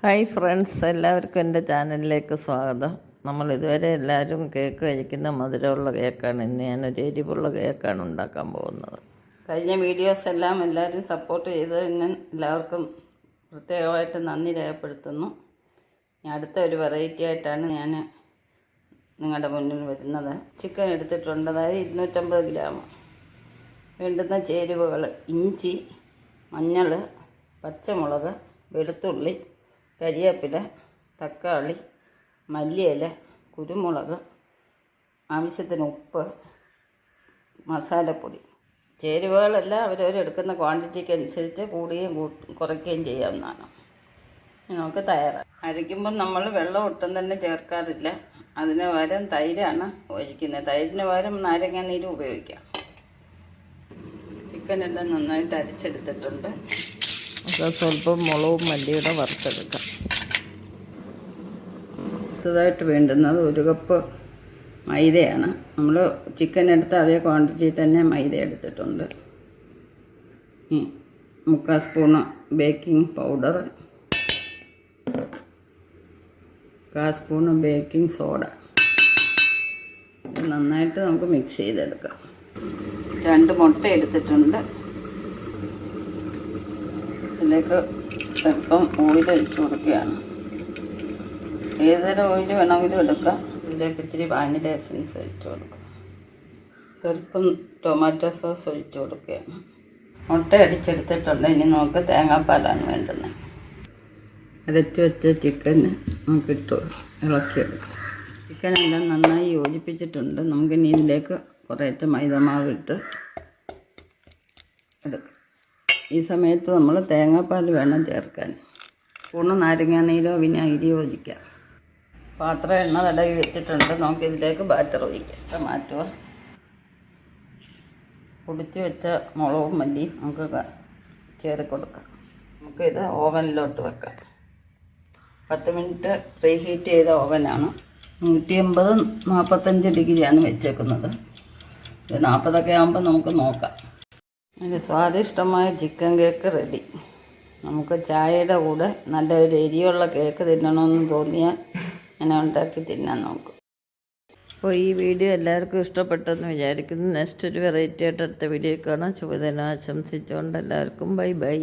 Hi friends, എല്ലാവർക്കും എൻ്റെ ചാനലിലേക്ക് സ്വാഗതം. ഇതുവരെ എല്ലാവരും കേക്ക് കഴിക്കുന്ന മധുരമുള്ള കേക്കാണ്. ഇന്ന് ഞാനൊരു എരിവുള്ള കേക്കാണ് ഉണ്ടാക്കാൻ പോകുന്നത്. കഴിഞ്ഞ വീഡിയോസ് എല്ലാം എല്ലാവരും സപ്പോർട്ട് ചെയ്തതിന് എല്ലാവർക്കും പ്രത്യേകമായിട്ട് നന്ദി രേഖപ്പെടുത്തുന്നു. അടുത്ത ഒരു വെറൈറ്റി ആയിട്ടാണ് ഞാൻ നിങ്ങളുടെ മുന്നിൽ വരുന്നത്. ചിക്കൻ എടുത്തിട്ടുണ്ട്, അതായത് 250 ഗ്രാം. വേണ്ടുന്ന ചേരുവകൾ: ഇഞ്ചി, മഞ്ഞൾ, പച്ചമുളക്, വെളുത്തുള്ളി, കരിവേപ്പില, തക്കാളി, മല്ലിയില, കുരുമുളക്, ആവശ്യത്തിന് ഉപ്പ്, മസാലപ്പൊടി. ചേരുവകളെല്ലാം അവരവരെടുക്കുന്ന ക്വാണ്ടിറ്റിക്ക് അനുസരിച്ച് കൂടുകയും കുറയ്ക്കുകയും ചെയ്യാവുന്നതാണ്. നമുക്ക് തയ്യാറാക്കാം. അരയ്ക്കുമ്പം നമ്മൾ വെള്ളം ഒട്ടും തന്നെ ചേർക്കാറില്ല. അതിന് പകരം തൈരാണ് ഒഴിക്കുന്നത്. തൈരിന് പകരം നാരങ്ങ നീര് ഉപയോഗിക്കാം. ചിക്കനെല്ലാം നന്നായിട്ട് അരച്ചെടുത്തിട്ടുണ്ട്. സ്വല്പം മുളകും മല്ലിയുടെ വറുത്തെടുക്കാം. അടുത്തതായിട്ട് വേണ്ടുന്നത് 1 കപ്പ് മൈദയാണ്. നമ്മൾ ചിക്കൻ എടുത്ത അതേ ക്വാണ്ടിറ്റി തന്നെ മൈദ എടുത്തിട്ടുണ്ട്. 3/4 spoon baking powder, 1/4 spoon baking soda. നന്നായിട്ട് നമുക്ക് മിക്സ് ചെയ്തെടുക്കാം. 2 മുട്ട എടുത്തിട്ടുണ്ട്. ഇതിലേക്ക് സ്വല്പം ഓയിൽ ഒഴിച്ച് കൊടുക്കുകയാണ്. ഏതൊരു ഓയിൽ വേണമെങ്കിലും എടുക്കാം. ഇതിലേക്ക് ഇത്തിരി വാനില എസൻസ് ഒഴിച്ച് കൊടുക്കാം. സ്വല്പം ടൊമാറ്റോ സോസ് ഒഴിച്ച് കൊടുക്കുകയാണ്. മുട്ട അടിച്ചെടുത്തിട്ടുണ്ട്. ഇനി നമുക്ക് തേങ്ങാപ്പാലാണ് വേണ്ടുന്നത്. അരച്ച് വെച്ച ചിക്കന് നമുക്കിട്ട് ഇളക്കിയെടുക്കാം. ചിക്കനെല്ലാം നന്നായി യോജിപ്പിച്ചിട്ടുണ്ട്. നമുക്കിനി ഇതിലേക്ക് കുറേശ്ശെ മൈദമാവ് ഇട്ട് എടുക്കാം. ഈ സമയത്ത് നമ്മൾ തേങ്ങാപ്പാൽ വേണം ചേർക്കാൻ. സ്പൂണ് നാരങ്ങാനീരോ വിനാഗിരിയോ ഒഴിക്കാം. പാത്രം എണ്ണ തടവി വെച്ചിട്ടുണ്ട്. നമുക്കിതിലേക്ക് ബാറ്റർ ഒഴിക്കാം. മാറ്റുക. പൊടിച്ച് വെച്ച മുളകും മല്ലിയും നമുക്ക് ചേർത്ത് കൊടുക്കാം. നമുക്കിത് ഓവനിലോട്ട് വെക്കാം. 10 മിനിറ്റ് പ്രീ ഹീറ്റ് ചെയ്ത ഓവനാണ്. 180-45 ഡിഗ്രിയാണ് വെച്ചേക്കുന്നത്. ഇത് 40 ആകുമ്പോൾ നമുക്ക് നോക്കാം. അതിന് സ്വാദിഷ്ടമായ ചിക്കൻ കേക്ക് റെഡി. നമുക്ക് ചായയുടെ കൂടെ നല്ല ഒരു എരിയുള്ള കേക്ക് തിന്നണമെന്ന് തോന്നിയാൽ അങ്ങനെ ഉണ്ടാക്കി തിന്നാൻ നോക്കും. അപ്പോൾ ഈ വീഡിയോ എല്ലാവർക്കും ഇഷ്ടപ്പെട്ടെന്ന് വിചാരിക്കുന്നു. നെക്സ്റ്റ് ഒരു വെറൈറ്റി ആയിട്ട് അടുത്ത വീഡിയോ കാണാം. ശുഭദിനം ആശംസിച്ചുകൊണ്ട് എല്ലാവർക്കും ബൈ ബൈ.